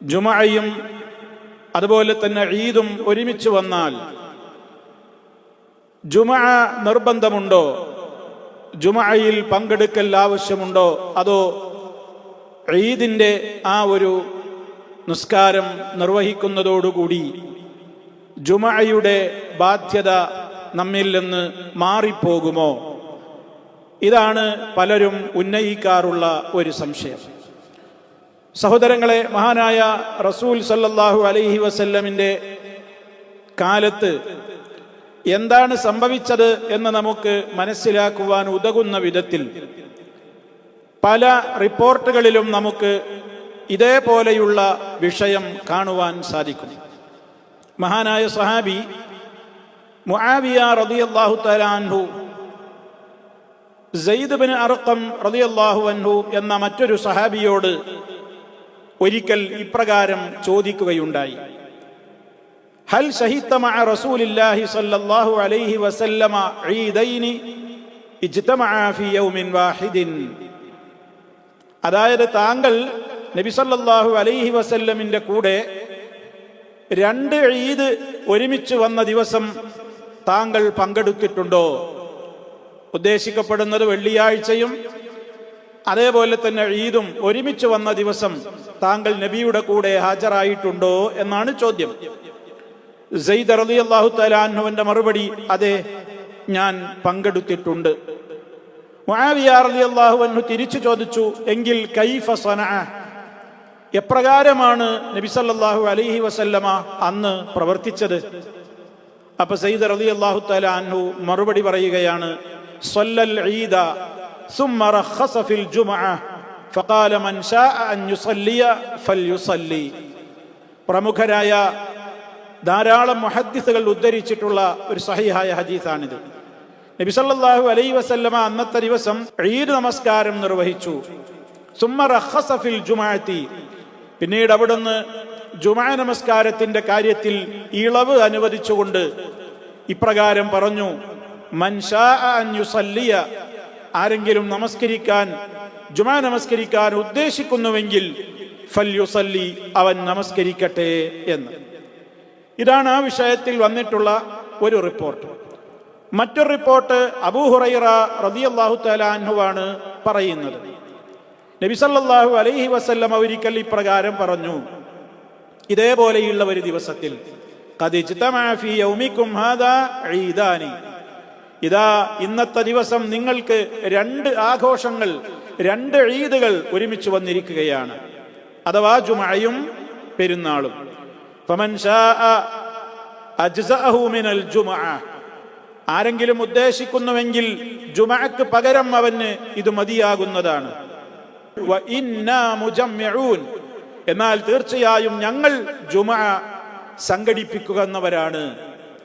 ജുമഅയും അതുപോലെ തന്നെ ഈദും ഒരുമിച്ച് വന്നാൽ ജുമഅ നിർബന്ധമുണ്ടോ? ജുമഅയിൽ പങ്കെടുക്കൽ ആവശ്യമുണ്ടോ? അതോ ഈദിന്റെ ആ ഒരു നിസ്കാരം നിർവഹിക്കുന്നതോടുകൂടി ജുമഅയുടെ ബാധ്യത നമ്മിൽ നിന്ന് മാറിപ്പോകുമോ? ഇതാണ് പലരും ഉന്നയിക്കാറുള്ള ഒരു സംശയം. സഹോദരങ്ങളെ, മഹാനായ റസൂൽ സല്ലല്ലാഹു അലൈഹി വസല്ലമിന്റെ കാലത്ത് എന്താണ് സംഭവിച്ചത് എന്ന് നമുക്ക് മനസ്സിലാക്കുവാൻ ഉതകുന്ന വിധത്തിൽ പല റിപ്പോർട്ടുകളിലും നമുക്ക് ഇതേപോലെയുള്ള വിഷയം കാണുവാൻ സാധിക്കും. മഹാനായ സഹാബി മുആവിയ റളിയല്ലാഹു തആല അൻഹു സയ്യിദ് ഇബ്നു അർഖം റളിയല്ലാഹു അൻഹു എന്ന മറ്റൊരു സഹാബിയോട് ഒരിക്കൽ ഇപ്രകാരം ചോദിക്കുകയുണ്ടായി: ഹൽ ശഹിദത മഅ റസൂലില്ലാഹി സ്വല്ലല്ലാഹു അലൈഹി വസല്ലമ ഈദൈനി ഇജ്തമഅ ഫീ യൗമിൻ വാഹിദിൻ. അതായത്, താങ്കൾ നബി സല്ലല്ലാഹു അലൈഹി വസല്ലമിന്റെ കൂടെ രണ്ട് ഈദ് ഒരുമിച്ച് വന്ന ദിവസം താങ്കൾ പങ്കെടുത്തിട്ടുണ്ടോ? ഉദ്ദേശിക്കപ്പെടുന്നത് വെള്ളിയാഴ്ചയും അതേപോലെ തന്നെ ഈദും ഒരുമിച്ച് വന്ന ദിവസം താങ്കൾ നബിയുടെ കൂടെ ഹാജരായിട്ടുണ്ടോ എന്നാണ് ചോദ്യം. സയ്യിദ് റളിയല്ലാഹു തആല അൻഹുവിന്റെ മറുപടി: അതെ, ഞാൻ പങ്കെടുത്തിട്ടുണ്ട്. മുആവിയ റളിയല്ലാഹു അൻഹു തിരിച്ചു ചോദിച്ചു: എങ്കിൽ കൈഫ സനഅ, എപ്രകാരമാണ് നബി സല്ലല്ലാഹു അലൈഹി വസല്ലമ അന്ന് പ്രവർത്തിച്ചത്? അപ്പൊ സയ്യിദ് റളിയല്ലാഹു തആല അൻഹു മറുപടി പറയുകയാണ്: സ്വല്ലൽ ഈദ സുമ്മ റഖസ ഫിൽ ജുമുഅ ഫഖാല മൻ ശാഅ അൻ യുസല്ലിയ ഫൽയുസല്ലി. പ്രമുഖരായ ധാരാളം മുഹദ്ദിസുകൾ ഉദ്ധരിച്ചിട്ടുള്ള ഒരു സഹീഹായ ഹദീസാണിത്. നബി സല്ലല്ലാഹു അലൈഹി വസല്ലമ അന്നത്തെ ദിവസം ഈദ് നമസ്കാരം നിർവഹിച്ചു. സുമ്മ റഖസ ഫിൽ ജുമുഅത്തി, പിന്നീട് അവിടുന്ന് ജുമുഅ നമസ്കാരത്തിന്റെ കാര്യത്തിൽ ഇളവ് അനുവദിച്ചുകൊണ്ട് ഇപ്രകാരം പറഞ്ഞു: മൻ ശാഅ അൻ യുസല്ലിയ, ആരെങ്കിലും നമസ്കരിക്കാൻ ജുമുഅ നമസ്കരിക്കാൻ ഉദ്ദേശിക്കുന്നുവെങ്കിൽ ഫൽയുസല്ലി, അവൻ നമസ്കരിക്കട്ടെ എന്ന്. ഇതാണ് ആ വിഷയത്തിൽ വന്നിട്ടുള്ള ഒരു റിപ്പോർട്ട്. മറ്റൊരു റിപ്പോർട്ട് അബൂ ഹുറൈറ റളിയല്ലാഹു തആല അൻഹുവാണ് പറയുന്നത്. നബി സല്ലല്ലാഹു അലൈഹി വസല്ലം ഒരിക്കൽ ഇപ്രകാരം പറഞ്ഞു: ഇതേപോലെയുള്ള ഒരു ദിവസത്തിൽ ഖദ് ഇജ്തമഅ ഫീ യൗമികും ഹാദാ ഈദാനി, ഇതാ ഇന്നത്തെ ദിവസം നിങ്ങൾക്ക് രണ്ട് ആഘോഷങ്ങൾ, രണ്ട് ഈദുകൾ ഒരുമിച്ച് വന്നിരിക്കുകയാണ്, അഥവാ ജുമഅയും പെരുന്നാളും. ഫമൻ ശാഅ അജ്സഅഹു മിനൽ ജുമഅ, ആരെങ്കിലും ഉദ്ദേശിക്കുന്നുവെങ്കിൽ ജുമഅക്ക് പകരം അവന് ഇത് മതിയാകുന്നതാണ്. വ ഇന്നാ മുജമ്മിഊൻ, എന്നാൽ തീർച്ചയായും ഞങ്ങൾ ജുമഅ സംഘടിപ്പിക്കുന്നവരാണ്.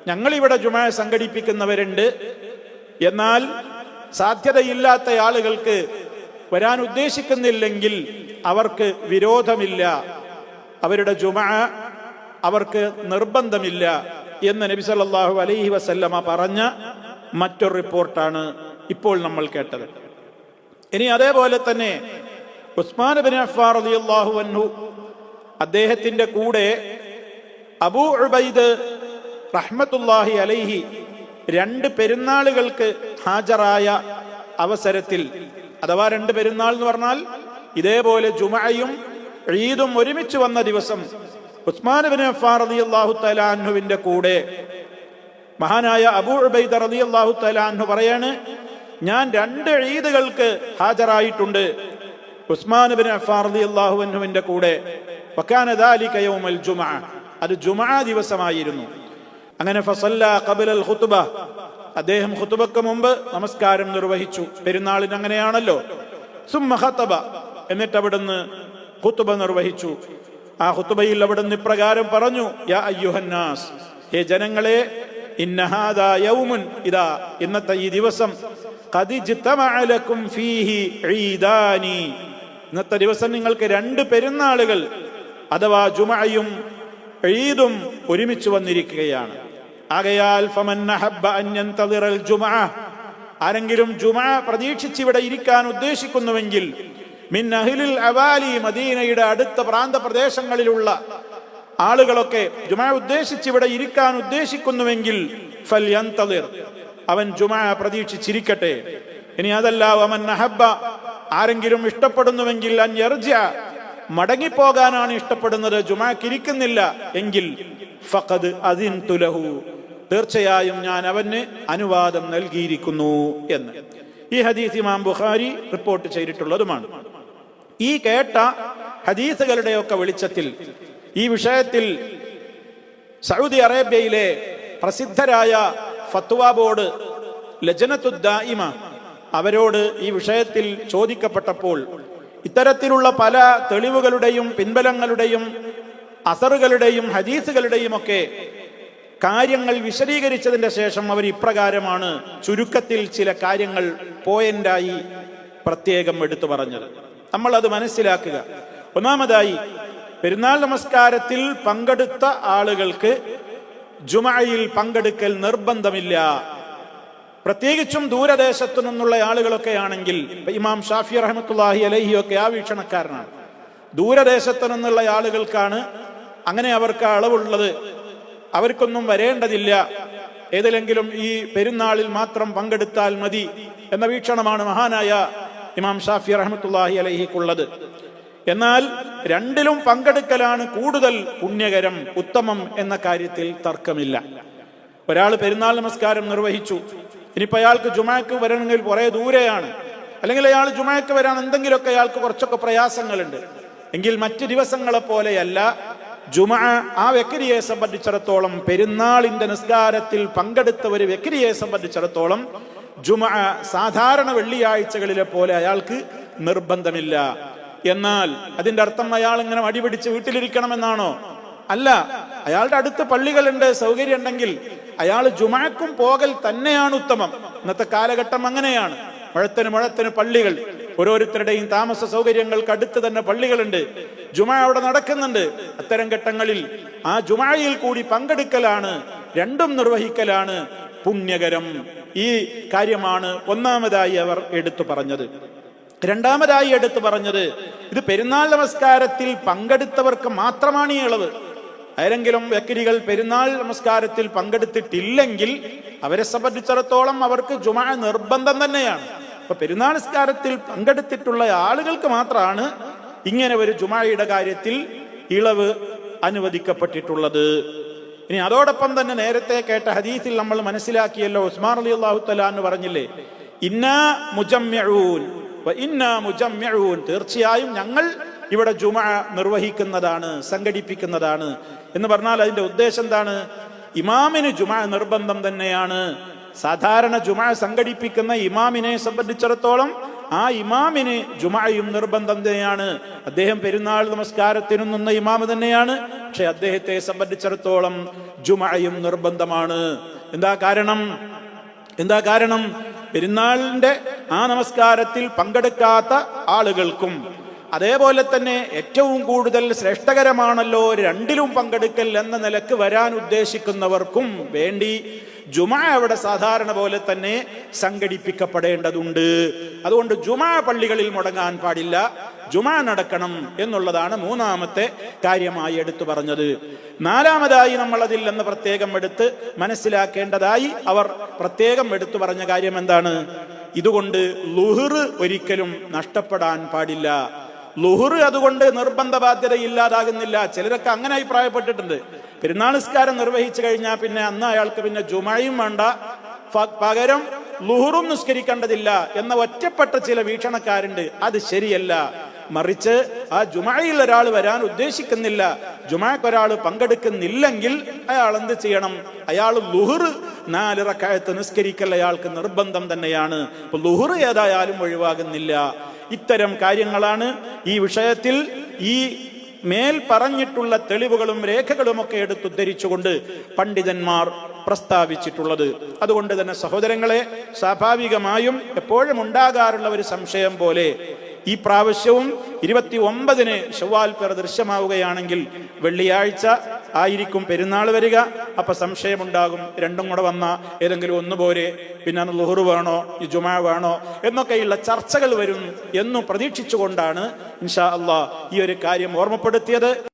ഞങ്ങൾ ഇവിടെ ജുമഅ സംഘടിപ്പിക്കുന്നവരുണ്ട്. എന്നാൽ സാധ്യതയില്ലാത്ത ആളുകൾക്ക് വരാൻ ഉദ്ദേശിക്കുന്നില്ലെങ്കിൽ അവർക്ക് വിരോധമില്ല, അവരുടെ ജുമഅ അവർക്ക് നിർബന്ധമില്ല എന്ന് നബി സല്ലല്ലാഹു അലൈഹി വസല്ലമ പറഞ്ഞ മറ്റൊരു റിപ്പോർട്ടാണ് ഇപ്പോൾ നമ്മൾ കേട്ടത്. ഇനി അതേപോലെ തന്നെ ഉസ്മാൻ ഇബ്നു അഫ്ഫാൻ റളിയല്ലാഹു അൻഹു, അദ്ദേഹത്തിന്റെ കൂടെ അബൂ ഉബൈദ് റഹ്മത്തുള്ളാഹി അലൈഹി രണ്ട് പെരുന്നാളുകൾക്ക് ഹാജരായ അവസരത്തിൽ, അഥവാ രണ്ട് പെരുന്നാൾ എന്ന് പറഞ്ഞാൽ ഇതേപോലെ ജുമഅയും ഈദും ഒരുമിച്ച് വന്ന ദിവസം ഉസ്മാൻ ഇബ്നു അഫ്ഫാൻ റളിയല്ലാഹു തആല അൻഹുവിന്റെ കൂടെ മഹാനായ അബൂ ഉബൈദ റളിയല്ലാഹു തആല അൻഹു പറയാണ്: ഞാൻ രണ്ട് ഈദുകൾക്ക് ഹാജരായിട്ടുണ്ട് ഉസ്മാൻ ഇബ്നു അഫ്ഫാൻ റളിയല്ലാഹു അൻഹുവിന്റെ കൂടെ. വകാന ദാലിക യൗമൽ ജുമഅ, അത് ജുമഅ ദിവസമായിരുന്നു. അങ്ങനെ ഫസല്ല ഖബലൽ ഖുത്ബ, അദ്ദേഹം ഖുത്ബക്ക് മുമ്പ് നമസ്കാരം നിർവഹിച്ചു. പെരുന്നാളിന് അങ്ങനെയാണല്ലോ. സുമ്മ ഖതബ, എന്നിട്ട് അവിടുന്ന് ഖുത്ബ നിർവഹിച്ചു. ആ ഖുത്ബയിൽ അവിടുന്ന് ഇപ്രകാരം പറഞ്ഞു: യാ അയ്യുഹന്നാസ്, ഹേ ജനങ്ങളെ, ഇന്ന ഹാദാ യൗമുൻ, ഇതാ ഇന്നത്തെ ഈ ദിവസം, ഖദ് ഇജ്തമഅ ലക്കും ഫീഹി ഈദാനി, ഇന്നത്തെ ദിവസം നിങ്ങൾക്ക് രണ്ട് പെരുന്നാളുകൾ അഥവാ ജുമഅയും ഈദും ഒരുമിച്ച് വന്നിരിക്കുകയാണ്. ആകയാൽ ഫമൻ അഹബ്ബ അൻ യന്തദിറൽ ജുമഅ, ആരെങ്കിലും ജുമഅ പ്രതീക്ഷിച്ചിവിടെ ഇരിക്കാൻ ഉദ്ദേശിക്കുന്നുവെങ്കിൽ മിൻ അഹ്ലിൽ അവാലി, മദീനയുടെ അടുത്ത പ്രാന്ത പ്രദേശങ്ങളിലുള്ള ആളുകളൊക്കെ ജുമാ ഉദ്ദേശിച്ച് ഇവിടെ ഇരിക്കാൻ ഉദ്ദേശിക്കുന്നുവെങ്കിൽ ഫൽയന്തളിർ, അവൻ ജുമാ പ്രതീക്ഷിച്ചിരിക്കട്ടെ. ഇനി അതല്ല, വമൻ അഹബ്ബ, ആരെങ്കിലും ഇഷ്ടപ്പെടുന്നുവെങ്കിൽ അൻ യർജ, മടങ്ങിപ്പോകാനാണ് ഇഷ്ടപ്പെടുന്നത്, ജുമാക്ക് ഇരിക്കുന്നില്ല എങ്കിൽ ഫഖദ് അദിൻതു ലഹു, തീർച്ചയായും ഞാൻ അവന് അനുവാദം നൽകിയിരിക്കുന്നു എന്ന്. ഈ ഹദീസ് ഇമാം ബുഖാരി റിപ്പോർട്ട് ചെയ്തിട്ടുള്ളതുമാണ്. ഈ കേട്ട ഹദീസുകളുടെയൊക്കെ വെളിച്ചത്തിൽ ഈ വിഷയത്തിൽ സൗദി അറേബ്യയിലെ പ്രസിദ്ധരായ ഫത്വ ബോർഡ് ലജ്നത്തുദ്ദായിമ അവരോട് ഈ വിഷയത്തിൽ ചോദിക്കപ്പെട്ടപ്പോൾ ഇത്തരത്തിലുള്ള പല തെളിവുകളുടെയും പിൻബലങ്ങളുടെയും അസറുകളുടെയും ഹദീസുകളുടെയും ഒക്കെ കാര്യങ്ങൾ വിശദീകരിച്ചതിന്റെ ശേഷം അവർ ഇപ്രകാരമാണ് ചുരുക്കത്തിൽ ചില കാര്യങ്ങൾ പോയിന്റായി പ്രത്യേകം എടുത്തു പറഞ്ഞത്. നമ്മൾ അത് മനസ്സിലാക്കുക. ഒന്നാമതായി, പെരുന്നാൾ നമസ്കാരത്തിൽ പങ്കെടുത്ത ആളുകൾക്ക് ജുമഅയിൽ പങ്കെടുക്കൽ നിർബന്ധമില്ല. പ്രത്യേകിച്ചും ദൂരദേശത്തു നിന്നുള്ള ആളുകളൊക്കെ ആണെങ്കിൽ, ഇമാം ഷാഫി റഹ്മത്തുള്ളാഹി അലൈഹി ഒക്കെ ആ വീക്ഷണക്കാരനാണ്. ദൂരദേശത്തു നിന്നുള്ള ആളുകൾക്കാണ് അങ്ങനെ അവർക്ക് അളവുള്ളത്, അവർക്കൊന്നും വരേണ്ടതില്ല, ഏതിലെങ്കിലും ഈ പെരുന്നാളിൽ മാത്രം പങ്കെടുത്താൽ മതി എന്ന വീക്ഷണമാണ് മഹാനായ ഇമാം ഷാഫി റഹ്മത്തുള്ളാഹി അലൈഹിക്കുള്ളത്. എന്നാൽ രണ്ടിലും പങ്കെടുക്കലാണ് കൂടുതൽ പുണ്യകരം, ഉത്തമം എന്ന കാര്യത്തിൽ തർക്കമില്ല. ഒരാൾ പെരുന്നാൾ നമസ്കാരം നിർവഹിച്ചു, ഇനിയിപ്പോൾ അയാൾക്ക് ജുമാക്ക് വരണമെങ്കിൽ കുറെ ദൂരെയാണ്, അല്ലെങ്കിൽ അയാൾ ജുമാക്ക് വരാൻ എന്തെങ്കിലുമൊക്കെ അയാൾക്ക് കുറച്ചൊക്കെ പ്രയാസങ്ങളുണ്ട് എങ്കിൽ മറ്റ് ദിവസങ്ങളെ പോലെയല്ല ജുമാ. ആ വ്യക്തിയെ സംബന്ധിച്ചിടത്തോളം, പെരുന്നാളിന്റെ നിസ്കാരത്തിൽ പങ്കെടുത്ത ഒരു വ്യക്തിയെ സംബന്ധിച്ചിടത്തോളം ജുമാ സാധാരണ വെള്ളിയാഴ്ചകളിലെ പോലെ അയാൾക്ക് നിർബന്ധമില്ല. എന്നാൽ അതിന്റെ അർത്ഥം അയാൾ ഇങ്ങനെ മടിപിടിച്ച് വീട്ടിലിരിക്കണമെന്നാണോ? അല്ല. അയാളുടെ അടുത്ത് പള്ളികളുണ്ട്, സൗകര്യം ഉണ്ടെങ്കിൽ അയാൾ ജുമാക്കും പോകൽ തന്നെയാണ് ഉത്തമം. ഇന്നത്തെ കാലഘട്ടം അങ്ങനെയാണ്. മുഴത്തിന് പള്ളികൾ, ഓരോരുത്തരുടെയും താമസ സൗകര്യങ്ങൾക്ക് അടുത്ത് തന്നെ പള്ളികളുണ്ട്, ജുമാ അവിടെ നടക്കുന്നുണ്ട്. അത്തരം ഘട്ടങ്ങളിൽ ആ ജുമായിൽ കൂടി പങ്കെടുക്കലാണ്, രണ്ടും നിർവഹിക്കലാണ് പുണ്യകരം. ഈ കാര്യമാണ് ഒന്നാമതായി അവർ എടുത്തു പറഞ്ഞത്. രണ്ടാമതായി എടുത്തു പറഞ്ഞത്, ഇത് പെരുന്നാൾ നമസ്കാരത്തിൽ പങ്കെടുത്തവർക്ക് മാത്രമാണ് ഈ ഇളവ്. ആരെങ്കിലും വ്യക്തികൾ പെരുന്നാൾ നമസ്കാരത്തിൽ പങ്കെടുത്തിട്ടില്ലെങ്കിൽ അവരെ സംബന്ധിച്ചിടത്തോളം അവർക്ക് ജുമാ നിർബന്ധം തന്നെയാണ്. അപ്പൊ പെരുന്നാൾ നമസ്കാരത്തിൽ പങ്കെടുത്തിട്ടുള്ള ആളുകൾക്ക് മാത്രമാണ് ഇങ്ങനെ ഒരു ജുമായുടെ കാര്യത്തിൽ ഇളവ് അനുവദിക്കപ്പെട്ടിട്ടുള്ളത്. ഇനി അതോടൊപ്പം തന്നെ നേരത്തെ കേട്ട ഹദീസിൽ നമ്മൾ മനസ്സിലാക്കിയല്ലോ, ഉസ്മാൻ റളിയല്ലാഹു തആല എന്ന് പറഞ്ഞില്ലേ, ഇന്നാ മുജമ്മിഊൻ വ ഇന്നാ മുജമ്മിഊൻ, തീർച്ചയായും ഞങ്ങൾ ഇവിടെ ജുമാ നിർവഹിക്കുന്നതാണ്, സംഘടിപ്പിക്കുന്നതാണ് എന്ന് പറഞ്ഞാൽ അതിന്റെ ഉദ്ദേശം എന്താണ്? ഇമാമിന് ജുമാ നിർബന്ധം തന്നെയാണ്. സാധാരണ ജുമാ സംഘടിപ്പിക്കുന്ന ഇമാമിനെ സംബന്ധിച്ചിടത്തോളം ആ ഇമാമിന് ജുമായും നിർബന്ധം തന്നെയാണ്. അദ്ദേഹം പെരുന്നാൾ നമസ്കാരത്തിനും നിന്ന ഇമാമ് തന്നെയാണ്, പക്ഷെ അദ്ദേഹത്തെ സംബന്ധിച്ചിടത്തോളം ജുമായും നിർബന്ധമാണ്. എന്താ കാരണം? പെരുന്നാളിന്റെ ആ നമസ്കാരത്തിൽ പങ്കെടുക്കാത്ത ആളുകൾക്കും അതേപോലെ തന്നെ ഏറ്റവും കൂടുതൽ ശ്രേഷ്ഠകരമാണല്ലോ രണ്ടിലും പങ്കെടുക്കൽ എന്ന നിലക്ക് വരാൻ ഉദ്ദേശിക്കുന്നവർക്കും വേണ്ടി ജുമാ അവിടെ സാധാരണ പോലെ തന്നെ സംഘടിപ്പിക്കപ്പെടേണ്ടതുണ്ട്. അതുകൊണ്ട് ജുമാ പള്ളികളിൽ മുടങ്ങാൻ പാടില്ല, ജുമാ നടക്കണം എന്നുള്ളതാണ് മൂന്നാമത്തെ കാര്യമായി എടുത്തു പറഞ്ഞത്. നാലാമതായി നമ്മൾ അതിൽ നിന്ന് പ്രത്യേകം എടുത്ത് മനസ്സിലാക്കേണ്ടതായി അവർ പ്രത്യേകം എടുത്തു പറഞ്ഞ കാര്യം എന്താണ്? ഇതുകൊണ്ട് ളുഹ്ർ ഒരിക്കലും നഷ്ടപ്പെടാൻ പാടില്ല. ളുഹ്ർ അതുകൊണ്ട് നിർബന്ധ ബാധ്യത ഇല്ലാതാകുന്നില്ല. ചിലരൊക്കെ അങ്ങനെ അഭിപ്രായപ്പെട്ടിട്ടുണ്ട്. പെരുന്നാൾ നിസ്കാരം നിർവഹിച്ചു കഴിഞ്ഞാൽ പിന്നെ അന്ന് അയാൾക്ക് പിന്നെ ജുമയും വേണ്ട, പകരം ളുഹ്റും നിസ്കരിക്കേണ്ടതില്ല എന്ന ഒറ്റപ്പെട്ട ചില വീക്ഷണക്കാരുണ്ട്. അത് ശരിയല്ല. മറിച്ച് ആ ജുമയിൽ ഒരാൾ വരാൻ ഉദ്ദേശിക്കുന്നില്ല, ജുമക്ക് ഒരാൾ പങ്കെടുക്കുന്നില്ലെങ്കിൽ അയാൾ എന്ത് ചെയ്യണം? അയാൾ ളുഹ്ർ 4 റക്അത്ത് നിസ്കരിക്കൽ അയാൾക്ക് നിർബന്ധം തന്നെയാണ്. അപ്പൊ ളുഹ്ർ ഏതായാലും ഒഴിവാകുന്നില്ല. ഇത്തരം കാര്യങ്ങളാണ് ഈ വിഷയത്തിൽ ഈ മേൽ പറഞ്ഞിട്ടുള്ള തെളിവുകളും രേഖകളും ഒക്കെ എടുത്തുദ്ധരിച്ചുകൊണ്ട് പണ്ഡിതന്മാർ പ്രസ്താവിച്ചിട്ടുള്ളത്. അതുകൊണ്ട് തന്നെ സഹോദരങ്ങളെ, സ്വാഭാവികമായും എപ്പോഴും ഉണ്ടാകാറുള്ള ഒരു സംശയം പോലെ ഈ പ്രാവശ്യവും 29-ന് ശവ്വാൽ പിറ ദൃശ്യമാവുകയാണെങ്കിൽ വെള്ളിയാഴ്ച ആയിരിക്കും പെരുന്നാൾ വരിക. അപ്പൊ സംശയമുണ്ടാകും, രണ്ടും കൂടെ വന്ന ഏതെങ്കിലും ഒന്ന് പോരെ, പിന്നെ ളുഹർ വേണോ ഈ ജുമാ വേണോ എന്നൊക്കെയുള്ള ചർച്ചകൾ വരും എന്നു പ്രതീക്ഷിച്ചുകൊണ്ടാണ് ഇൻഷാ അല്ലാഹ് ഈ ഒരു കാര്യം ഓർമ്മപ്പെടുത്തിയത്.